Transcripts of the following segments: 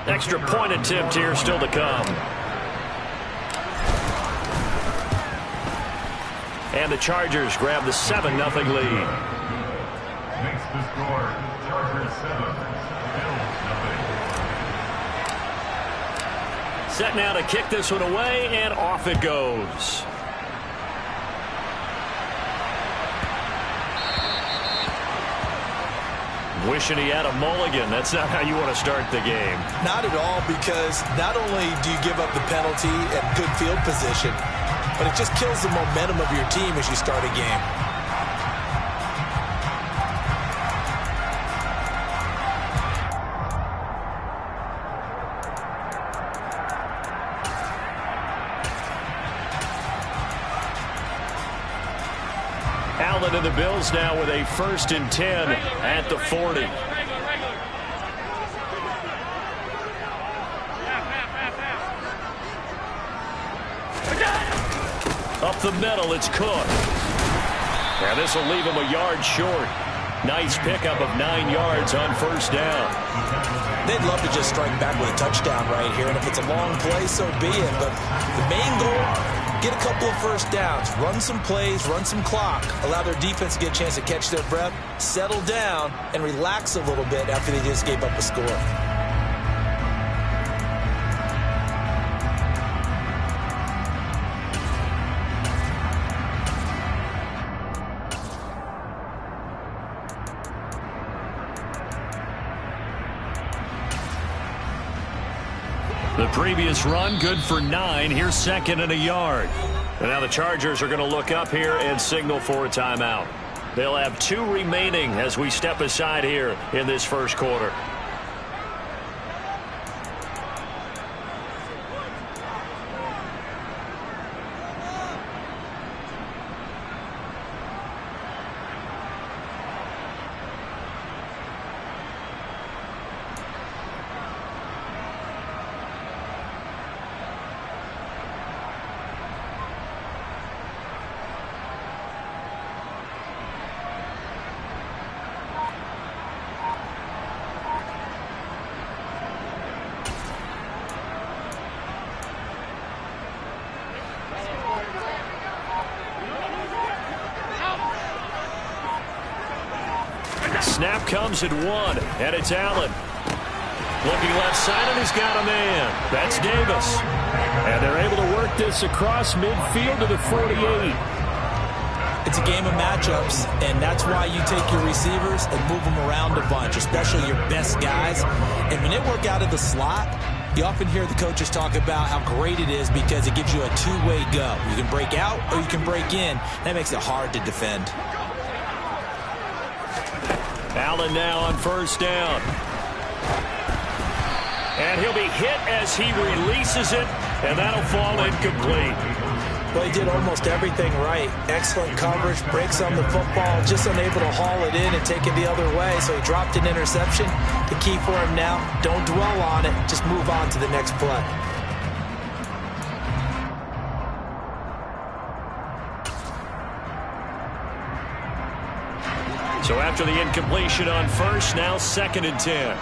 Extra point attempt here still to come. And the Chargers grab the 7-0 lead. Makes the score, Chargers 7, Bills 0. Set now to kick this one away, and off it goes. Wishing he had a mulligan. That's not how you want to start the game. Not at all, because not only do you give up the penalty and good field position, but it just kills the momentum of your team as you start a game. Allen and the Bills now with a 1st and 10 at the 40. Up the middle, it's Cook. And this will leave him a yard short. Nice pickup of 9 yards on 1st down. They'd love to just strike back with a touchdown right here, and if it's a long play, so be it. But the main goal, get a couple of 1st downs, run some plays, run some clock, allow their defense to get a chance to catch their breath, settle down, and relax a little bit after they just gave up a score. The previous run, good for 9. Here's 2nd and a yard. And now the Chargers are going to look up here and signal for a timeout. They'll have 2 remaining as we step aside here in this 1st quarter. Snap comes at 1, and it's Allen. Looking left side, and he's got a man. That's Davis. And they're able to work this across midfield to the 48. It's a game of matchups, and that's why you take your receivers and move them around a bunch, especially your best guys. And when they work out of the slot, you often hear the coaches talk about how great it is because it gives you a two-way go. You can break out or you can break in. That makes it hard to defend. Allen now on 1st down. And he'll be hit as he releases it, and that'll fall incomplete. Well, he did almost everything right. Excellent coverage, breaks on the football, just unable to haul it in and take it the other way, so he dropped an interception. The key for him now, don't dwell on it, just move on to the next play. So after the incompletion on 1st, now 2nd and 10.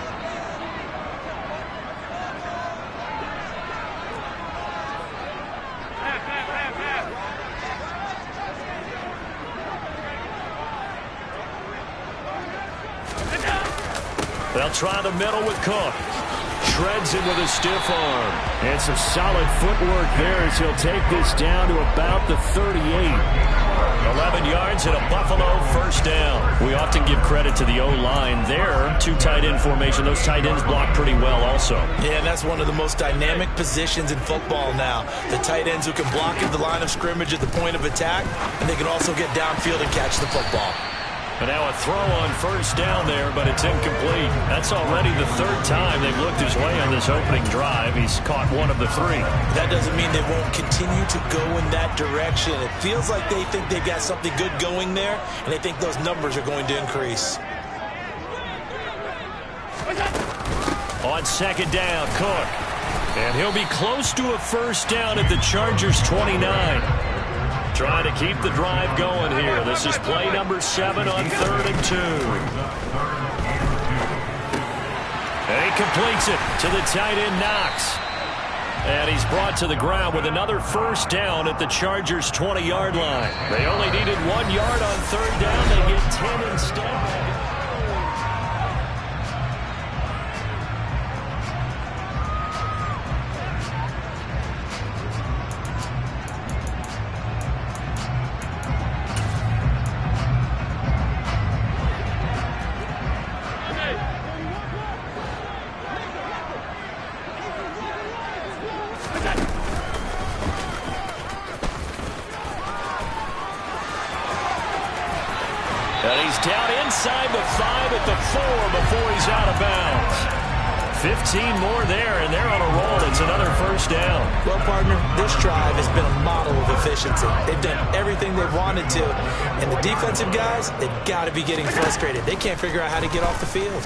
They'll try the middle with Cook. Shreds him with a stiff arm. And some solid footwork there as he'll take this down to about the 38. 11 yards and a Buffalo 1st down. We often give credit to the O-line there. 2 tight end formation. Those tight ends block pretty well also. Yeah, and that's one of the most dynamic positions in football now. The tight ends who can block at the line of scrimmage at the point of attack, and they can also get downfield and catch the football. And now a throw on 1st down there, but it's incomplete. That's already the 3rd time they've looked his way on this opening drive. He's caught 1 of the 3. That doesn't mean they won't continue to go in that direction. It feels like they think they've got something good going there, and they think those numbers are going to increase. On 2nd down, Cook. And he'll be close to a 1st down at the Chargers' 29. Trying to keep the drive going here. This is play number 7 on 3rd and 2. And he completes it to the tight end, Knox. And he's brought to the ground with another first down at the Chargers' 20-yard line. They only needed 1 yard on third down. They get 10 instead. And he's down inside the 5 at the 4 before he's out of bounds. 15 more there, and they're on a roll. It's another first down. Well, partner, this drive has been a model of efficiency. They've done everything they've wanted to, and the defensive guys, they've got to be getting frustrated. They can't figure out how to get off the field.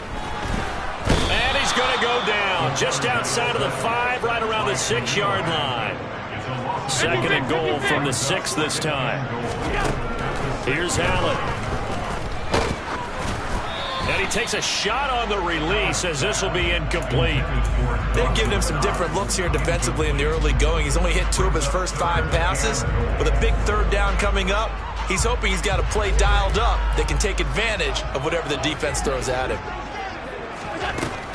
And he's going to go down just outside of the 5, right around the 6-yard line. Second and goal from the 6 this time. Here's Allen. And he takes a shot on the release as this will be incomplete. They've given him some different looks here defensively in the early going. He's only hit 2 of his first 5 passes. With a big third down coming up, he's hoping he's got a play dialed up that can take advantage of whatever the defense throws at him.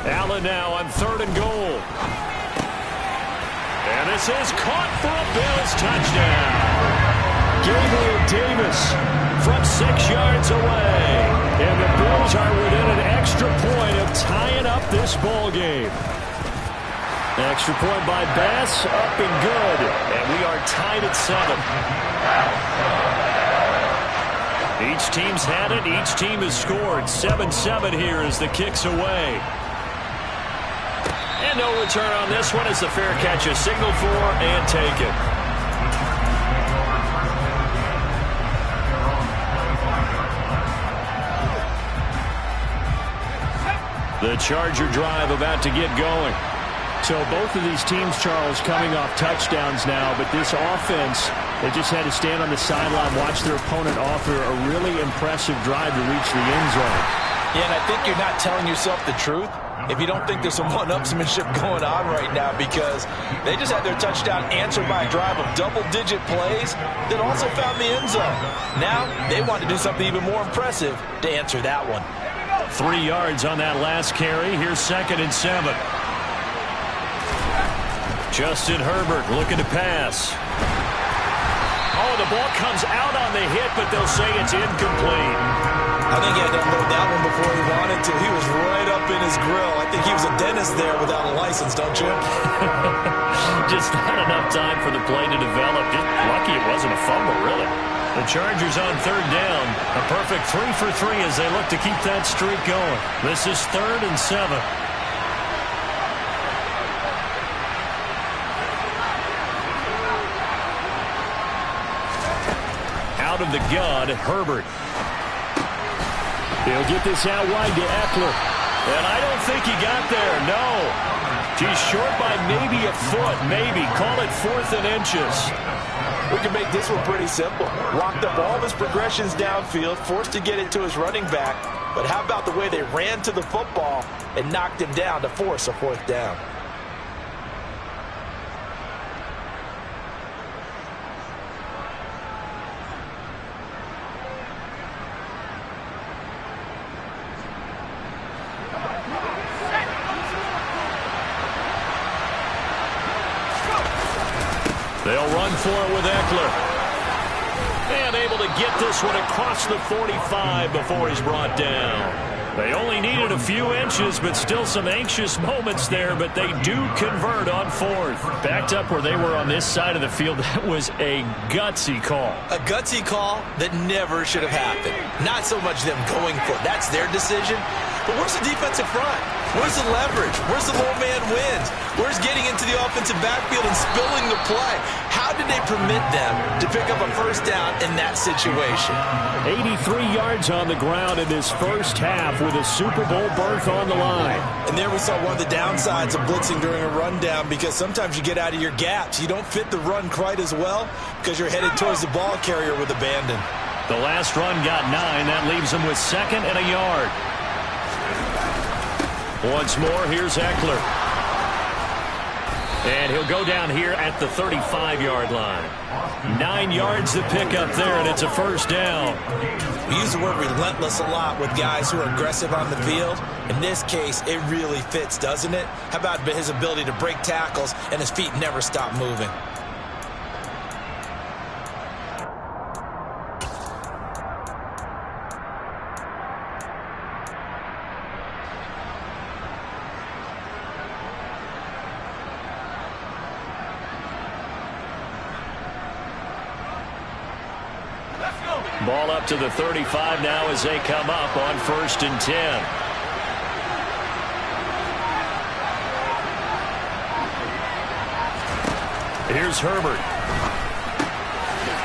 Allen now on third and goal. And this is caught for a Bills touchdown. Gabriel Davis from 6 yards away. And the Bills are within an extra point of tying up this ball game. Extra point by Bass, up and good. And we are tied at 7. Each team's had it. Each team has scored. 7-7 here as the kick's away. And no return on this one as the fair catch is signaled for and taken. The Charger drive about to get going. So both of these teams, Charles, coming off touchdowns now, but this offense, they just had to stand on the sideline, watch their opponent offer a really impressive drive to reach the end zone. Yeah, and I think you're not telling yourself the truth if you don't think there's some one-upsmanship going on right now, because they just had their touchdown answered by a drive of double-digit plays that also found the end zone. Now they want to do something even more impressive to answer that one. 3 yards on that last carry. Here's second and 7. Justin Herbert looking to pass. Oh, the ball comes out on the hit, but they'll say it's incomplete. I think he had to unload that one before he wanted to. He was right up in his grill. I think he was a dentist there without a license, don't you? Just not enough time for the play to develop. Just lucky it wasn't a fumble, really. The Chargers on third down. A perfect 3 for 3 as they look to keep that streak going. This is 3rd and 7. Out of the gun, Herbert. He'll get this out wide to Eckler. And I don't think he got there, no. He's short by maybe a foot, maybe. Call it 4th and inches. We can make this one pretty simple. Locked up all of his progressions downfield, forced to get it to his running back. But how about the way they ran to the football and knocked him down to force a 4th down? They'll run for it with Eckler. And able to get this one across the 45 before he's brought down. They only needed a few inches, but still some anxious moments there, but they do convert on 4th. Backed up where they were on this side of the field, that was a gutsy call. A gutsy call that never should have happened. Not so much them going for it. That's their decision. But where's the defensive front? Where's the leverage? Where's the low man wins? Where's getting into the offensive backfield and spilling the play? How did they permit them to pick up a first down in that situation? 83 yards on the ground in this first half with a Super Bowl berth on the line. And there we saw one of the downsides of blitzing during a rundown, because sometimes you get out of your gaps. You don't fit the run quite as well because you're headed towards the ball carrier with abandon. The last run got 9. That leaves them with 2nd and a yard. Once more, here's Eckler. And he'll go down here at the 35-yard line. 9 yards to pick up there, and it's a first down. We use the word relentless a lot with guys who are aggressive on the field. In this case, it really fits, doesn't it? How about his ability to break tackles and his feet never stop moving? Ball up to the 35 now as they come up on 1st and 10. Here's Herbert.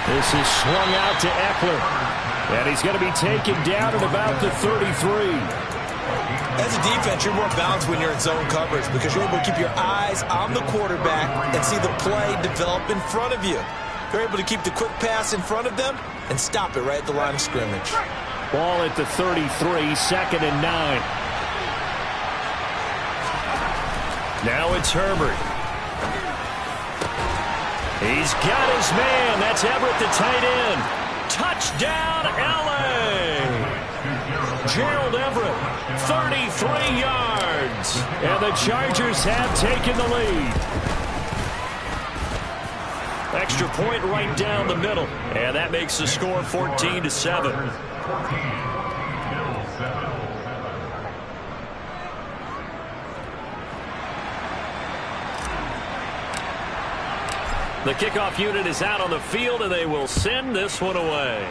This is swung out to Eckler. And he's going to be taken down at about the 33. As a defense, you're more balanced when you're in zone coverage because you're able to keep your eyes on the quarterback and see the play develop in front of you. You're able to keep the quick pass in front of them and stop it right at the line of scrimmage. Ball at the 33, 2nd and 9. Now it's Herbert. He's got his man. That's Everett, the tight end. Touchdown, L.A. Gerald Everett, 33 yards. And the Chargers have taken the lead. Extra point right down the middle. And that makes the score 14-7. The kickoff unit is out on the field, and they will send this one away.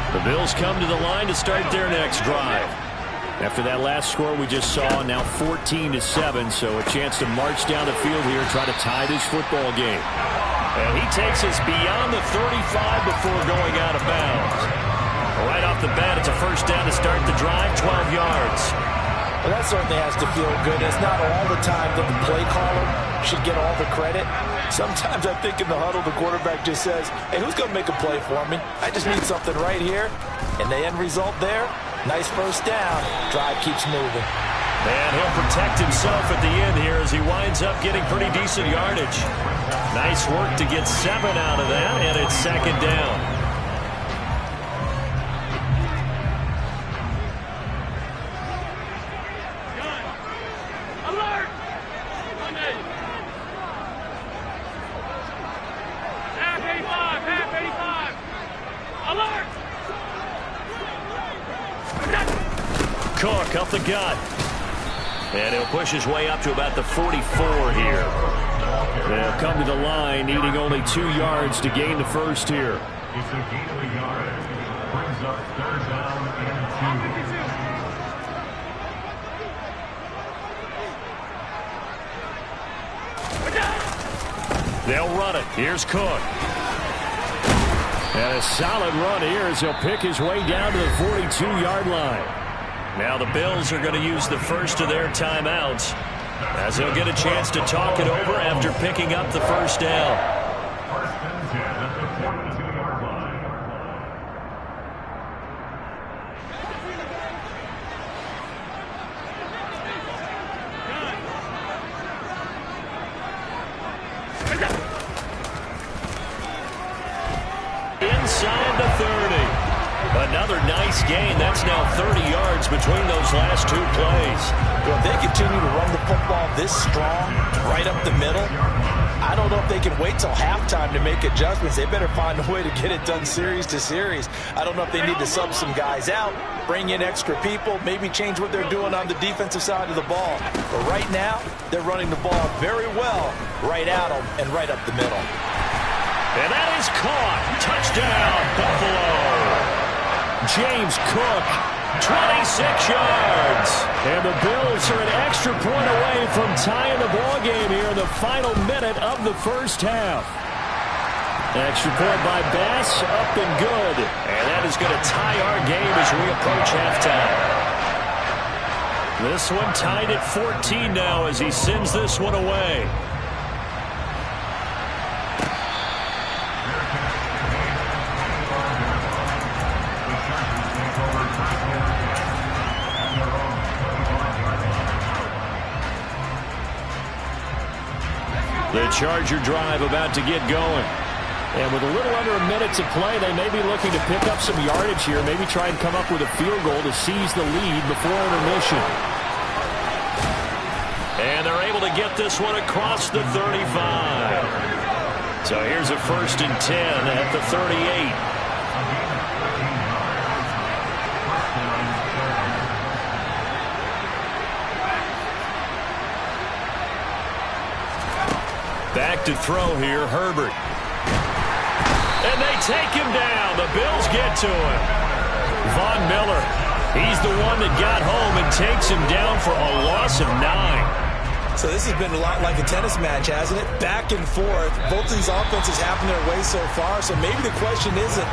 The Bills come to the line to start their next drive. After that last score we just saw, now 14-7, so a chance to march down the field here and try to tie this football game. And he takes us beyond the 35 before going out of bounds. Right off the bat, it's a first down to start the drive, 12 yards. Well, that certainly has to feel good. It's not all the time that the play caller should get all the credit. Sometimes I think in the huddle, the quarterback just says, hey, who's going to make a play for me? I just need something right here. And the end result there, nice first down. Drive keeps moving. And he'll protect himself at the end here as he winds up getting pretty decent yardage. Nice work to get 7 out of that, and it's 2nd down. Cook up the gut. And he'll push his way up to about the 44 here. They'll come to the line, needing only 2 yards to gain the first here. It's a gain of a yard. Brings up 3rd down and 2. They'll run it. Here's Cook. And a solid run here as he'll pick his way down to the 42-yard line. Now the Bills are going to use the first of their timeouts as they'll get a chance to talk it over after picking up the first down. 1st and 10 at the 42-yard line. Inside the 30. Another nice gain. That's now 30 yards between those last 2 plays. Well, if they continue to run the football this strong, right up the middle, I don't know if they can wait till halftime to make adjustments. They better find a way to get it done series to series. I don't know if they need to sub some guys out, bring in extra people, maybe change what they're doing on the defensive side of the ball. But right now, they're running the ball very well right at them and right up the middle. And that is caught. Touchdown, Buffalo. James Cook, 26 yards. And the Bills are an extra point away from tying the ball game here in the final minute of the first half. Extra point by Bass, up and good. And that is going to tie our game as we approach halftime. This one tied at 14 now as he sends this one away. The Charger drive about to get going. And with a little under a minute to play, they may be looking to pick up some yardage here, maybe try and come up with a field goal to seize the lead before intermission. And they're able to get this one across the 35. So here's a 1st and 10 at the 38. Back to throw here, Herbert. And they take him down. The Bills get to him. Von Miller, he's the one that got home and takes him down for a loss of 9. So this has been a lot like a tennis match, hasn't it? Back and forth. Both of these offenses happen their way so far. So maybe the question isn't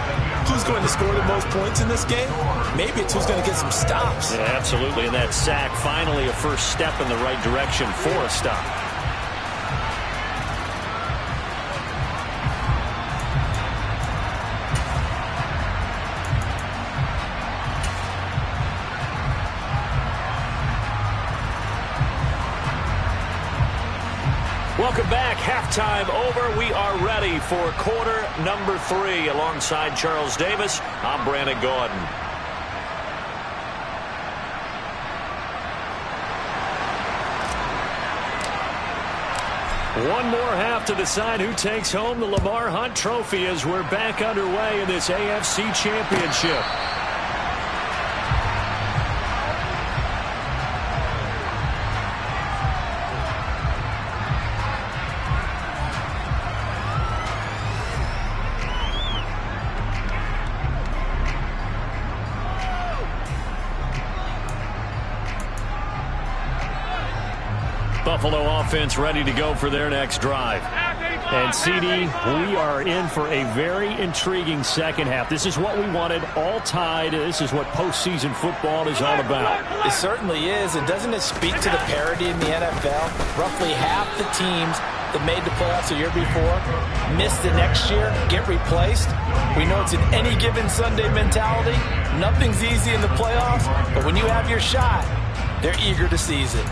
who's going to score the most points in this game. Maybe it's who's going to get some stops. Yeah, absolutely. And that sack, finally a first step in the right direction for a stop. Welcome back. Halftime over. We are ready for quarter number 3. Alongside Charles Davis, I'm Brandon Gordon. One more half to decide who takes home the Lamar Hunt Trophy as we're back underway in this AFC Championship. Buffalo offense ready to go for their next drive. And CD, we are in for a very intriguing second half. This is what we wanted, all tied. This is what postseason football is all about. It certainly is. And doesn't it speak to the parity in the NFL? Roughly half the teams that made the playoffs the year before miss the next year, get replaced. We know it's an any given Sunday mentality. Nothing's easy in the playoffs, but when you have your shot, they're eager to seize it.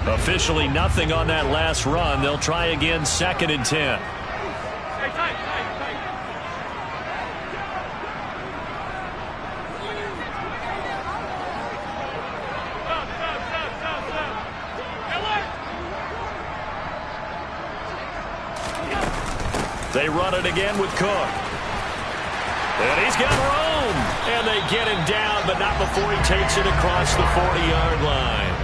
Officially nothing on that last run. They'll try again, 2nd and 10. They run it again with Cook. And he's got room. And they get him down, but not before he takes it across the 40-yard line.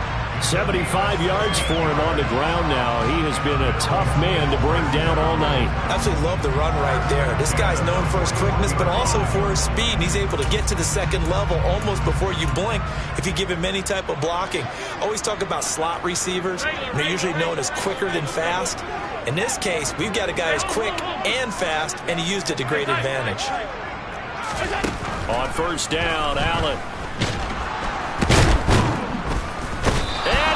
75 yards for him on the ground now. He has been a tough man to bring down all night. Absolutely love the run right there. This guy's known for his quickness, but also for his speed. And he's able to get to the second level almost before you blink if you give him any type of blocking. Always talk about slot receivers. They're usually known as quicker than fast. In this case, we've got a guy who's quick and fast, and he used it to great advantage. On 1st down, Allen.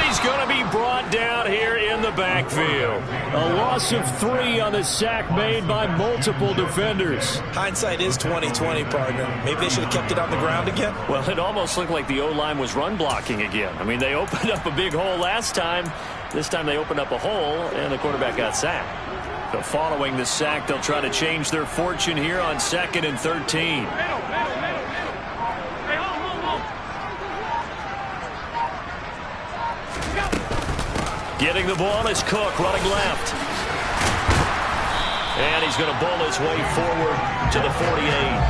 He's going to be brought down here in the backfield. A loss of 3 on the sack made by multiple defenders. Hindsight is 20/20, partner. Maybe they should have kept it on the ground again. Well, it almost looked like the O-line was run blocking again. I mean, they opened up a big hole last time. This time they opened up a hole, and the quarterback got sacked. But following the sack, they'll try to change their fortune here on 2nd and 13. Getting the ball is Cook, running left. And he's going to bowl his way forward to the 48.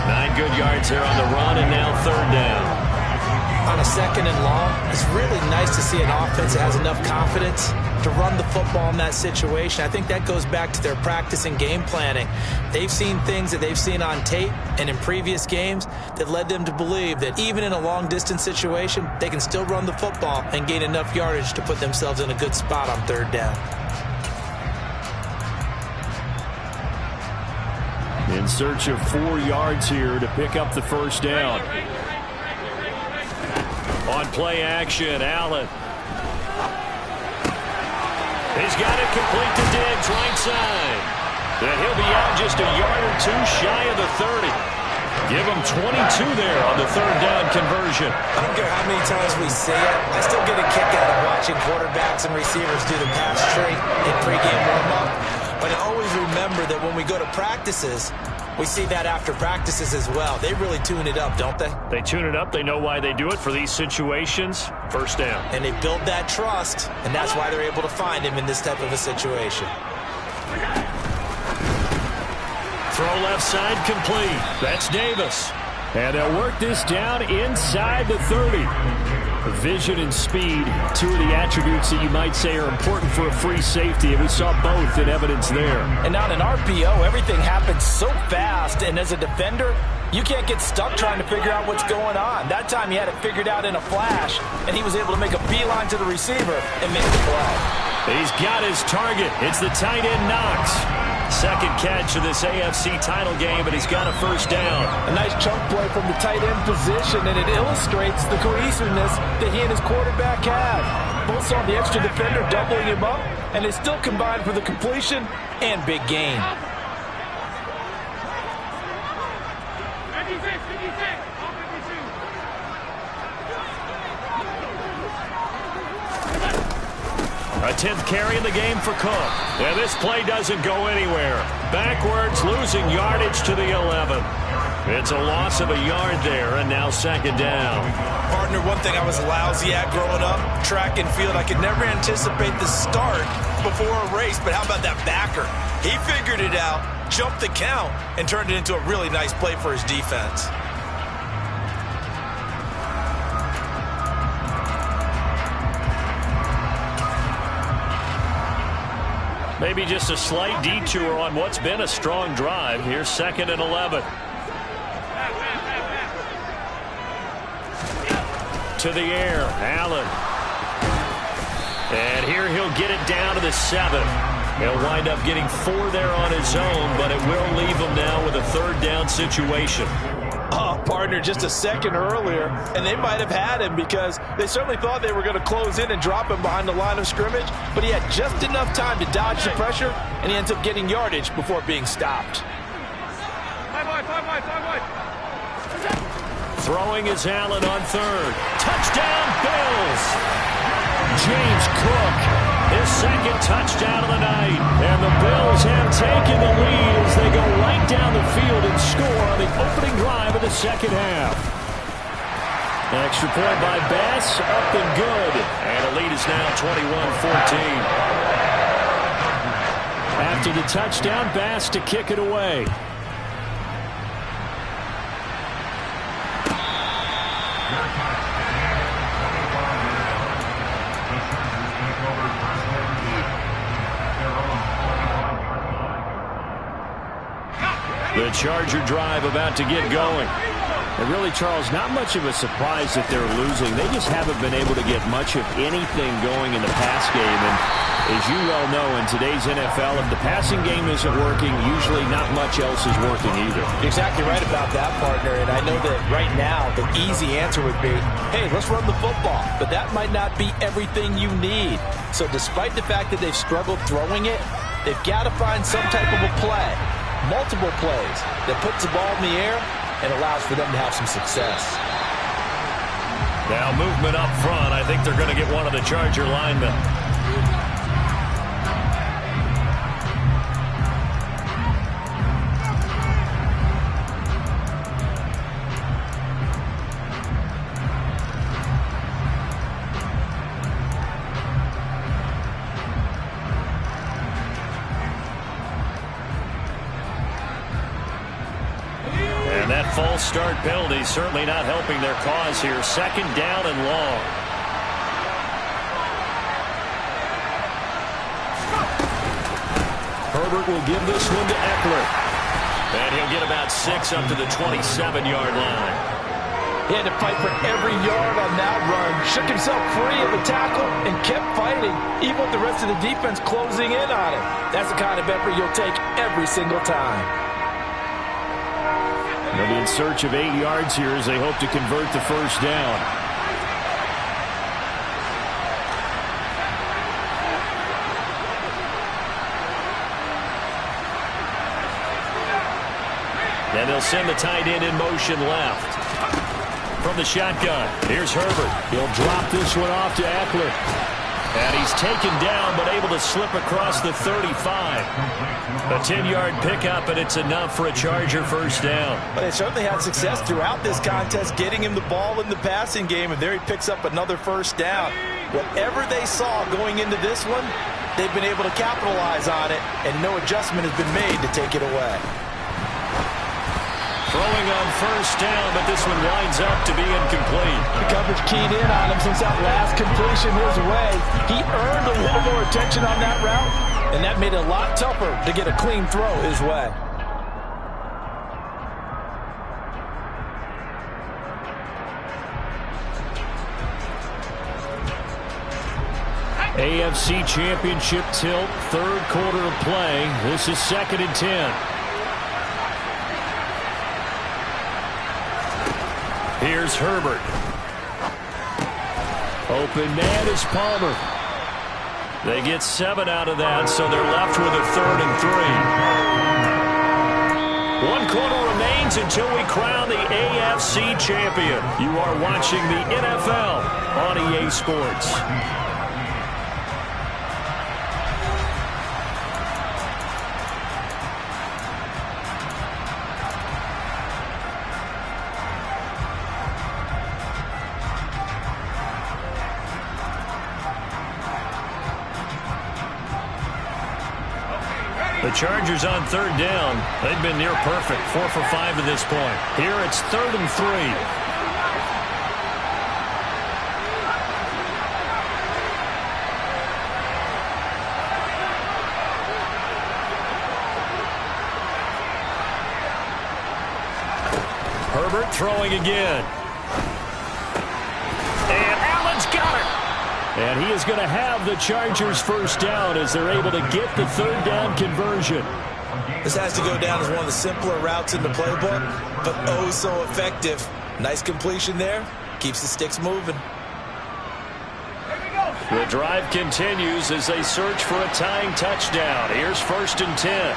9 good yards here on the run, and now 3rd down. On a 2nd and long, it's really nice to see an offense that has enough confidence to run the football in that situation. I think that goes back to their practice and game planning. They've seen things that they've seen on tape and in previous games that led them to believe that even in a long-distance situation, they can still run the football and gain enough yardage to put themselves in a good spot on 3rd down. In search of 4 yards here to pick up the first down. On play action, Allen. He's got it complete to Diggs, right side. And he'll be out just a yard or 2 shy of the 30. Give him 22 there on the third down conversion. I don't care how many times we say it, I still get a kick out of watching quarterbacks and receivers do the pass tree in pregame warm-up. But I always remember that when we go to practices, we see that after practices as well. They really tune it up, don't they? They tune it up. They know why they do it for these situations. First down. And they build that trust, and that's why they're able to find him in this type of a situation. Throw left side complete. That's Davis. And they'll work this down inside the 30. Vision and speed, 2 of the attributes that you might say are important for a free safety, and we saw both in evidence there. And on an RPO, everything happens so fast, and as a defender, you can't get stuck trying to figure out what's going on. That time he had it figured out in a flash, and he was able to make a beeline to the receiver and make the play. He's got his target. It's the tight end Knox. Second catch of this AFC title game, and he's got a first down. A nice chunk play from the tight end position, and it illustrates the cohesiveness that he and his quarterback have. Both saw the extra defender doubling him up, and they still combined for the completion and big gain. A 10th carry in the game for Cook. And this play doesn't go anywhere. Backwards, losing yardage to the 11. It's a loss of a yard there, and now second down. Partner, one thing I was lousy at growing up, track and field, I could never anticipate the start before a race, but how about that backer? He figured it out, jumped the count, and turned it into a really nice play for his defense. Maybe just a slight detour on what's been a strong drive. Here's 2nd and 11. To the air, Allen. And here he'll get it down to the 7. He'll wind up getting 4 there on his own, but it will leave him now with a third down situation. Oh, partner, just a second earlier, and they might have had him because they certainly thought they were going to close in and drop him behind the line of scrimmage, but he had just enough time to dodge the pressure, and he ends up getting yardage before being stopped. Throwing is Allen on 3rd. Touchdown, Bills! James Cook, his 2nd touchdown of the night. And the Bills have taken the lead as they go right down the field and score on the opening drive of the second half. Extra point by Bass, up and good. And the lead is now 21-14. After the touchdown, Bass to kick it away. The Charger drive about to get going. And really, Charles, not much of a surprise that they're losing. They just haven't been able to get much of anything going in the pass game. And as you well know, in today's NFL, if the passing game isn't working, usually not much else is working either. You're exactly right about that, partner. And I know that right now the easy answer would be, hey, let's run the football. But that might not be everything you need. So despite the fact that they've struggled throwing it, they've got to find some type of a play. Multiple plays that puts the ball in the air and allows for them to have some success. Now movement up front. I think they're going to get one of the Charger linemen. False start penalty certainly not helping their cause here. Second down and long. Herbert will give this one to Eckler. And he'll get about 6 up to the 27-yard line. He had to fight for every yard on that run. Shook himself free of the tackle and kept fighting, even with the rest of the defense closing in on him. That's the kind of effort you'll take every single time. They'll be in search of 8 yards here as they hope to convert the first down. And they'll send the tight end in motion left. From the shotgun, here's Herbert. He'll drop this one off to Eckler. And he's taken down, but able to slip across the 35. A 10-yard pickup, and it's enough for a Charger first down. But they certainly had success throughout this contest, getting him the ball in the passing game, and there he picks up another first down. Whatever they saw going into this one, they've been able to capitalize on it, and no adjustment has been made to take it away. Throwing on first down, but this one winds up to be incomplete. The coverage keyed in on him since that last completion his way. He earned a little more attention on that route, and that made it a lot tougher to get a clean throw his way. AFC Championship tilt, third quarter of play. This is 2nd and 10. Here's Herbert. Open man is Palmer. They get 7 out of that, so they're left with a 3rd and 3. 1 quarter remains until we crown the AFC champion. You are watching the NFL on EA Sports. The Chargers on 3rd down. They've been near perfect, 4 for 5 to this point. Here it's 3rd and 3. Herbert throwing again. And Allen's got it. And he is going to have the Chargers first down as they're able to get the 3rd down conversion. This has to go down as one of the simpler routes in the playbook, but oh so effective. Nice completion there. Keeps the sticks moving. The drive continues as they search for a tying touchdown. Here's 1st and 10.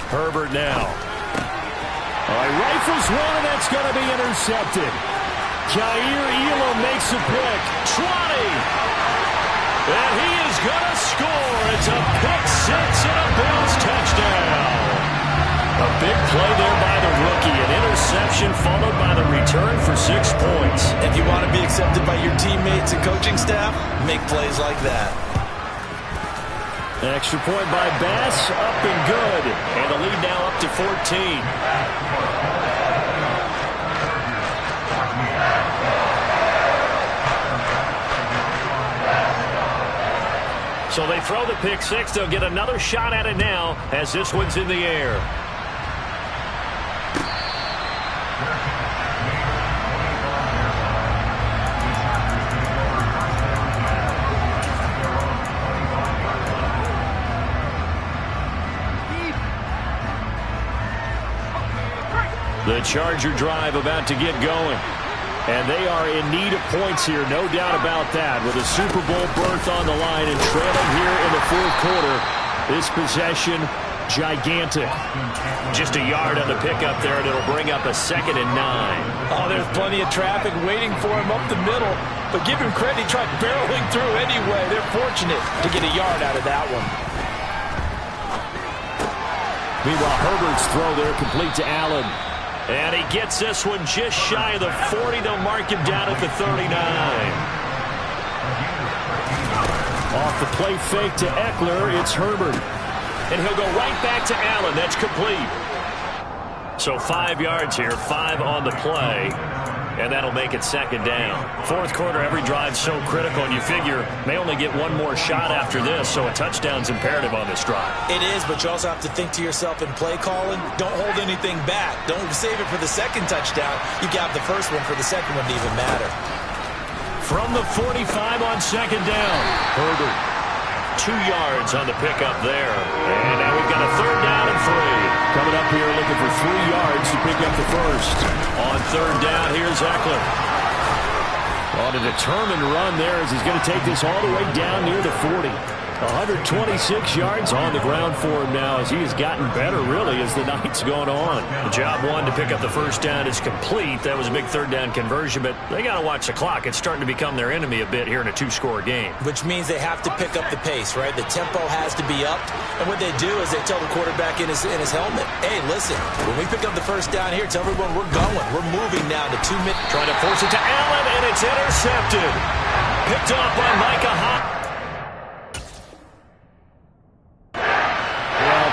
Herbert now. Rifles one, and that's going to be intercepted. Jair Elam makes a pick. Trotty. And he is going to score. It's a pick 6 and a Bills touchdown. A big play there by the rookie. An interception followed by the return for 6 points. If you want to be accepted by your teammates and coaching staff, make plays like that. An extra point by Bass, up and good. And the lead now up to 14. So they throw the pick 6. They'll get another shot at it now as this one's in the air. The Charger drive about to get going. And they are in need of points here, no doubt about that. With a Super Bowl berth on the line and trailing here in the 4th quarter. This possession, gigantic. Just a yard on the pickup there, and it'll bring up a 2nd and 9. Oh, there's plenty of traffic waiting for him up the middle. But give him credit, he tried barreling through anyway. They're fortunate to get a yard out of that one. Meanwhile, Herbert's throw there complete to Allen. And he gets this one just shy of the 40. They'll mark him down at the 39. Off the play fake to Eckler, it's Herbert. And he'll go right back to Allen. That's complete. So 5 yards here, 5 on the play. and that'll make it second down. Fourth quarter, every drive's so critical, and you figure may only get one more shot after this, so a touchdown's imperative on this drive. It is, but you also have to think to yourself in play calling, don't hold anything back. Don't save it for the second touchdown. You got the first one for the second one to even matter. From the 45 on second down, Herbert. 2 yards on the pickup there. And now we've got a third down and 3. Coming up here looking for 3 yards to pick up the first. On third down, here's Eckler. On a determined run there as he's going to take this all the way down near the 40. 126 yards on the ground for him now as he has gotten better, really, as the night's gone on. The job one to pick up the first down is complete. That was a big third down conversion, but they got to watch the clock. It's starting to become their enemy a bit here in a 2-score game. Which means they have to pick up the pace, right? The tempo has to be up. And what they do is they tell the quarterback in his helmet, hey, listen, when we pick up the first down here, tell everyone we're going. We're moving now to 2 minutes. Trying to force it to Allen, and it's intercepted. Picked off by Micah Hyde.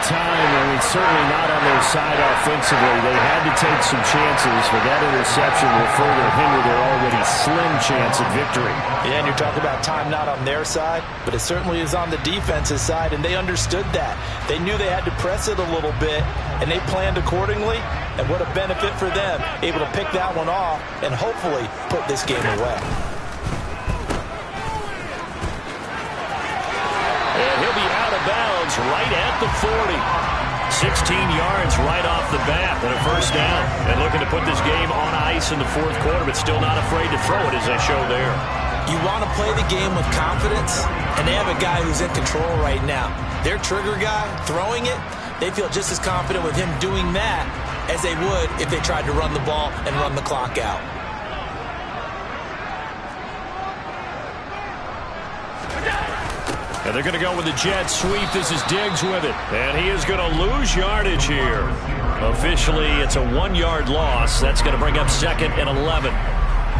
Time, certainly not on their side offensively. They had to take some chances, but that interception will further hinder their already slim chance at victory. Yeah, and you're talking about time not on their side, but it certainly is on the defense's side, and they understood that. They knew they had to press it a little bit, and they planned accordingly, and what a benefit for them, able to pick that one off and hopefully put this game away. And he'll be out of bounds right at the 40. 16 yards right off the bat and a first down. And looking to put this game on ice in the fourth quarter, but still not afraid to throw it as they show there. You want to play the game with confidence, and they have a guy who's in control right now. Their trigger guy, throwing it, they feel just as confident with him doing that as they would if they tried to run the ball and run the clock out. And they're going to go with the jet sweep. This is Diggs with it. And he is going to lose yardage here. Officially, it's a 1-yard loss. That's going to bring up second and 11.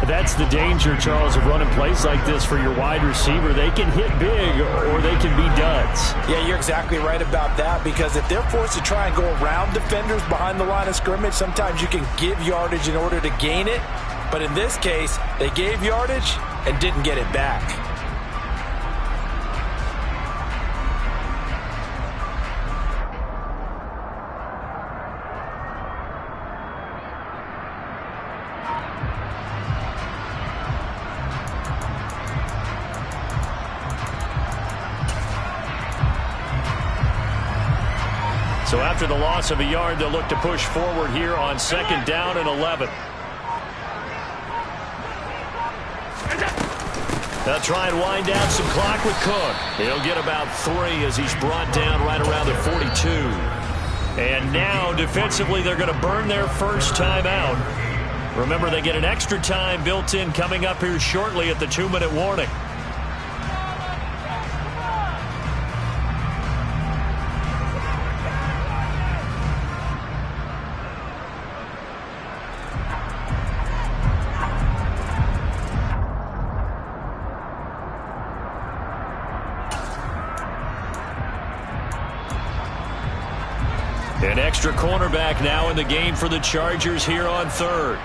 That's the danger, Charles, of running plays like this for your wide receiver. They can hit big or they can be duds. Yeah, you're exactly right about that, because if they're forced to try and go around defenders behind the line of scrimmage, sometimes you can give yardage in order to gain it. But in this case, they gave yardage and didn't get it back. So after the loss of a yard, they'll look to push forward here on second down and 11. They'll try and wind down some clock with Cook. He'll get about 3 as he's brought down right around the 42. And now, defensively, they're going to burn their first timeout. Remember, they get an extra time built in coming up here shortly at the 2-minute warning. An extra cornerback now in the game for the Chargers here on third.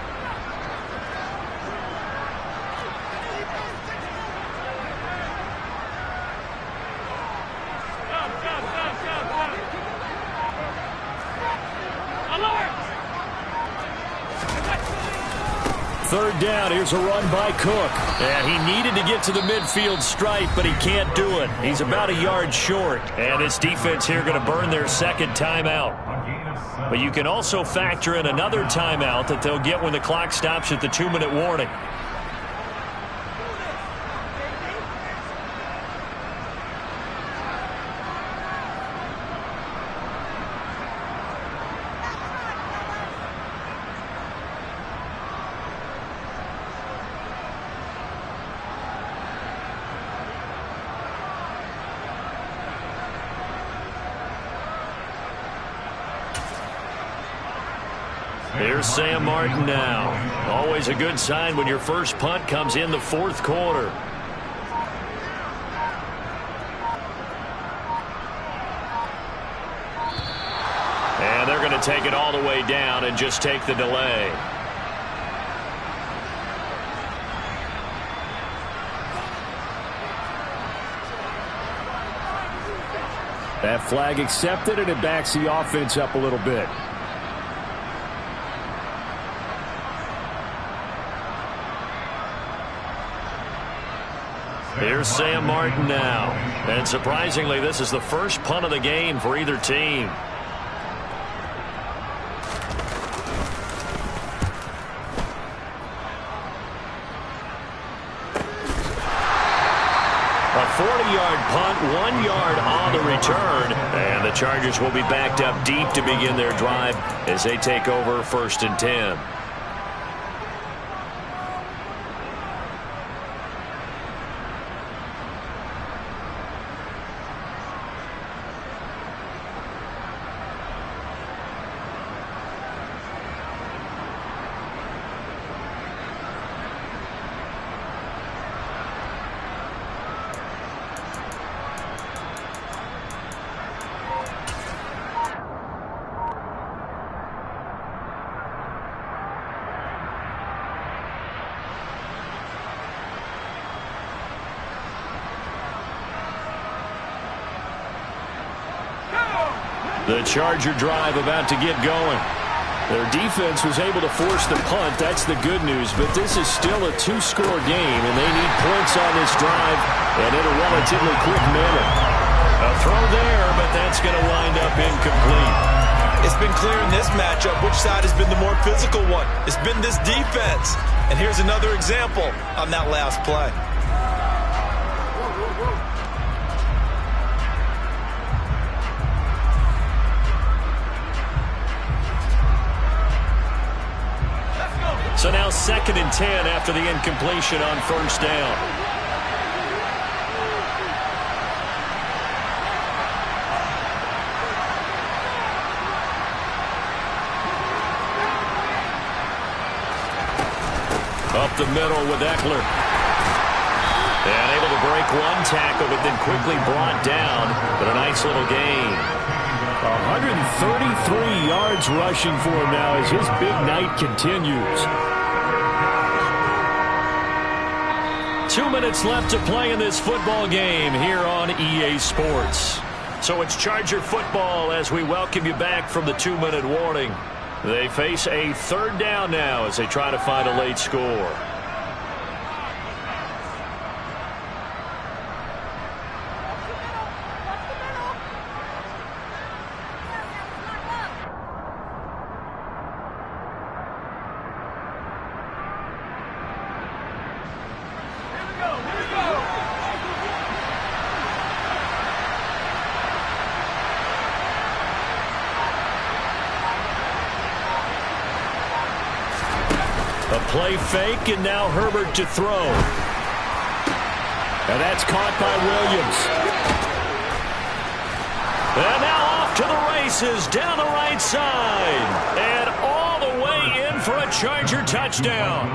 Third down, here's a run by Cook. And he needed to get to the midfield stripe, but he can't do it. He's about a yard short. And this defense here going to burn their second timeout. But you can also factor in another timeout that they'll get when the clock stops at the 2-minute warning. Here's Sam Martin now. Always a good sign when your first punt comes in the fourth quarter. And they're going to take it all the way down and just take the delay. That flag accepted, and it backs the offense up a little bit. Here's Sam Martin now. And surprisingly, this is the first punt of the game for either team. A 40-yard punt, 1 yard on the return. And the Chargers will be backed up deep to begin their drive as they take over 1st and 10. The Charger drive about to get going. Their defense was able to force the punt. That's the good news. But this is still a 2-score game, and they need points on this drive and in a relatively quick manner. A throw there, but that's going to wind up incomplete. It's been clear in this matchup which side has been the more physical one. It's been this defense. And here's another example on that last play. So now 2nd and 10 after the incompletion on 1st down. Up the middle with Eckler. And able to break 1 tackle, but then quickly brought down. But a nice little gain. 133 yards rushing for him now as his big night continues. 2 minutes left to play in this football game here on EA Sports. So it's Charger football as we welcome you back from the 2-minute warning. They face a 3rd down now as they try to find a late score. A play fake, and now Herbert to throw. And that's caught by Williams. And now off to the races down the right side. And all the way in for a Charger touchdown.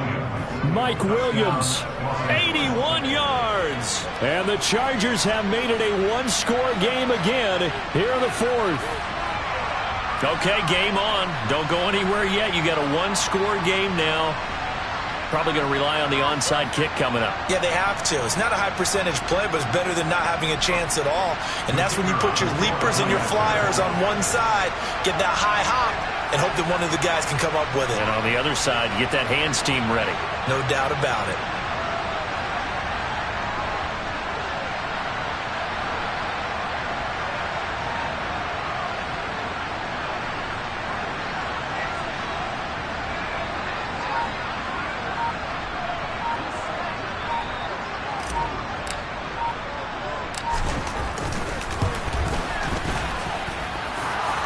Mike Williams. 81 yards. And the Chargers have made it a 1-score game again here in the 4th. Okay, game on. Don't go anywhere yet. You got a 1-score game now. Probably going to rely on the onside kick coming up. Yeah, they have to. It's not a high percentage play, but it's better than not having a chance at all. And that's when you put your leapers and your flyers on one side, get that high hop, and hope that one of the guys can come up with it. And on the other side, get that hands team ready. No doubt about it.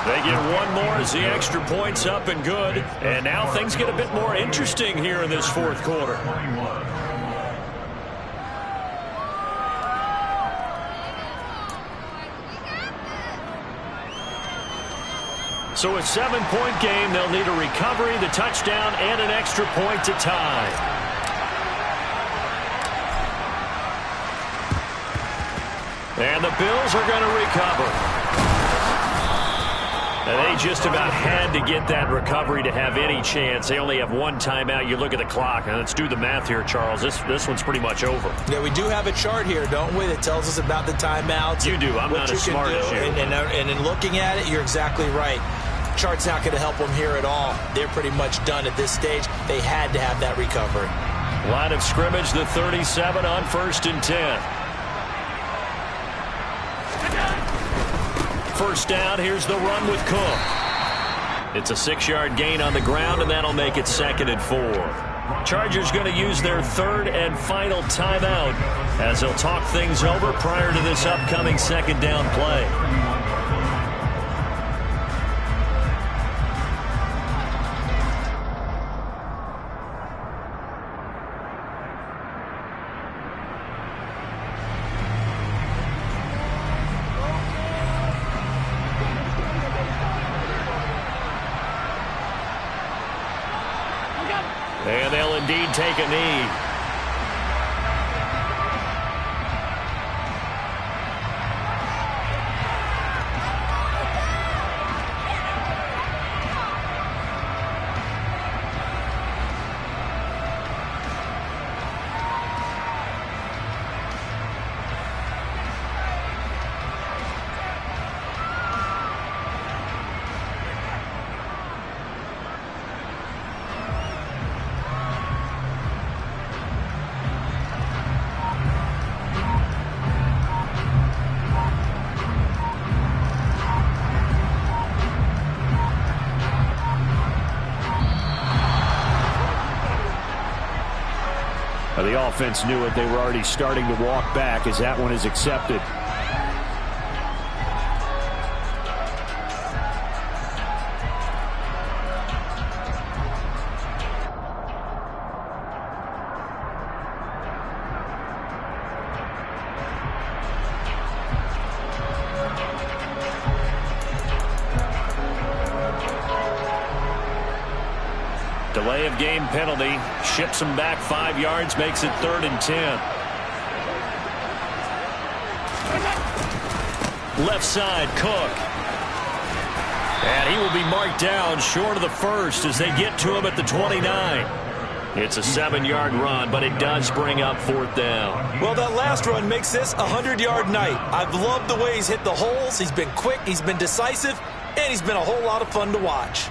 They get one more as the extra point's up and good. And now things get a bit more interesting here in this 4th quarter. So a 7-point game. They'll need a recovery, the touchdown, and an extra point to tie. And the Bills are going to recover. They just about had to get that recovery to have any chance. They only have one timeout. You look at the clock, and let's do the math here, Charles. This one's pretty much over. Yeah, we do have a chart here, don't we, that tells us about the timeouts. You do. I'm not as smart as you. And in looking at it, you're exactly right. Chart's not going to help them here at all. They're pretty much done at this stage. They had to have that recovery. Line of scrimmage, the 37 on 1st and 10. First down, here's the run with Cook. It's a 6-yard gain on the ground, and that'll make it 2nd and 4. Chargers going to use their 3rd and final timeout as they'll talk things over prior to this upcoming 2nd down play. And they'll indeed take a knee. The offense knew it. They were already starting to walk back as that one is accepted. Delay of game penalty. Ships him back 5 yards, makes it 3rd and 10. Left side, Cook. And he will be marked down short of the first as they get to him at the 29. It's a 7-yard run, but it does bring up 4th down. Well, that last run makes this a 100-yard night. I've loved the way he's hit the holes. He's been quick, he's been decisive, and he's been a whole lot of fun to watch.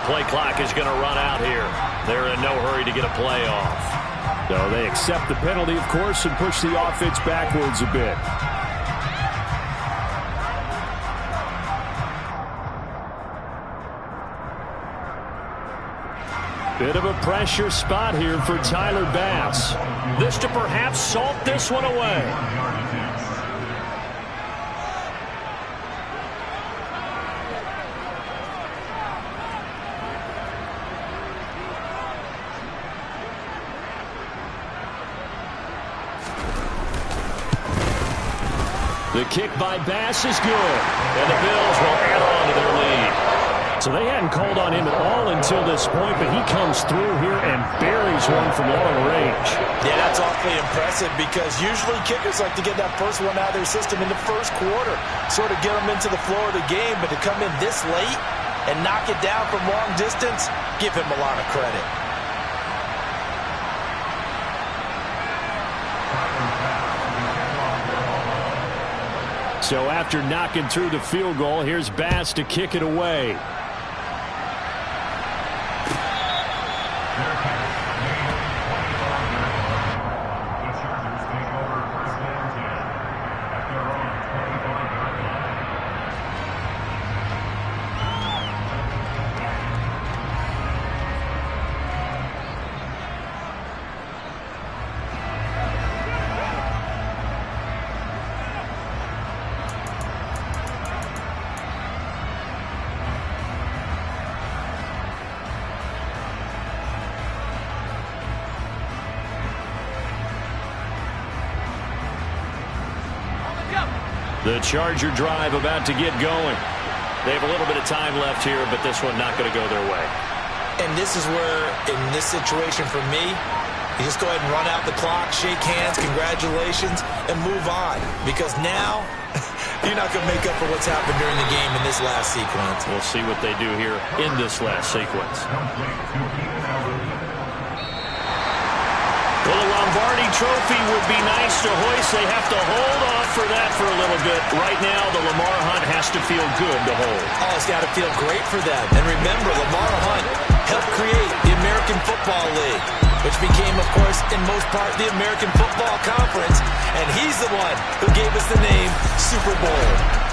Play clock is going to run out here. They're in no hurry to get a play off. So they accept the penalty, of course, and push the offense backwards a bit. Bit of a pressure spot here for Tyler Bass. This to perhaps salt this one away. The kick by Bass is good. And the Bills will add on to their lead. So they hadn't called on him at all until this point, but he comes through here and buries one from long range. Yeah, that's awfully impressive because usually kickers like to get that first one out of their system in the first quarter, sort of get them into the flow of the game, but to come in this late and knock it down from long distance, give him a lot of credit. So after knocking through the field goal, here's Bass to kick it away. The Charger drive about to get going. They have a little bit of time left here, but this one not going to go their way. And this is where, in this situation for me, you just go ahead and run out the clock, shake hands, congratulations, and move on. Because now, you're not going to make up for what's happened during the game in this last sequence. We'll see what they do here in this last sequence. Well, the Lombardi Trophy would be nice to hoist. They have to hold off for that for a little bit. Right now, the Lamar Hunt has to feel good to hold. Oh, it's got to feel great for them. And remember, Lamar Hunt helped create the American Football League, which became, of course, in most part, the American Football Conference. And he's the one who gave us the name Super Bowl.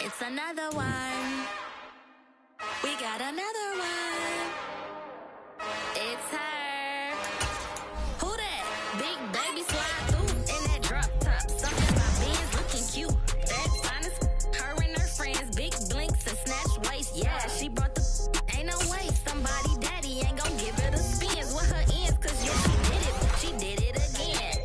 It's another one. We got another one. It's her. Who that? Big baby slide through in that drop top. Something about being looking cute. That's honest. Her and her friends, big blinks and snatch waist. Yeah, she brought the. Ain't no way. Somebody daddy ain't gon' give her the spins with her ends. Cause yeah, she did it again.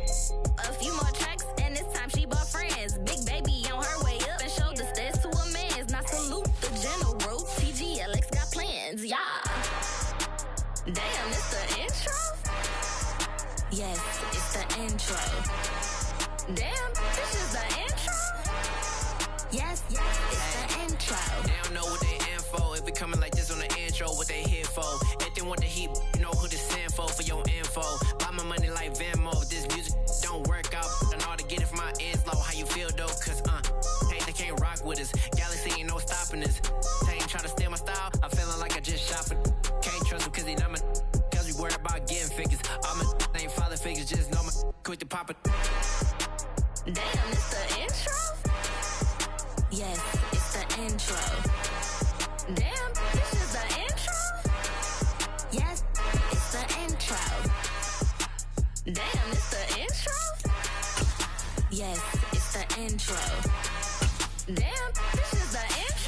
A few more tracks and this time she bought friends. Big baby on her way up and showed the stairs to a man's. Now salute the general. TGLX got plans, yeah. Damn, it's the intro? Yes, it's the intro. Damn, this is the intro? Yes, it's the intro. They don't know what they in for. If we coming like this on the intro, what they here for? If they want the heat, you know who to send for your info. Buy my money like Venmo. This music don't work out. I know how to get it from my ends low. How you feel though? Cause hey, they can't rock with us. Galaxy ain't no stopping us. They ain't trying to steal my style. I'm feeling like I just shot for. Can't trust him cause he not my. Cause we worried about getting figures. All my ain't father figures. Just know my quick to pop it. Damn, it's the intro? Yes, it's the intro. Damn, this is the intro? Yes, it's the intro. Damn, it's the intro? Yes, it's the intro. Damn, this is the intro?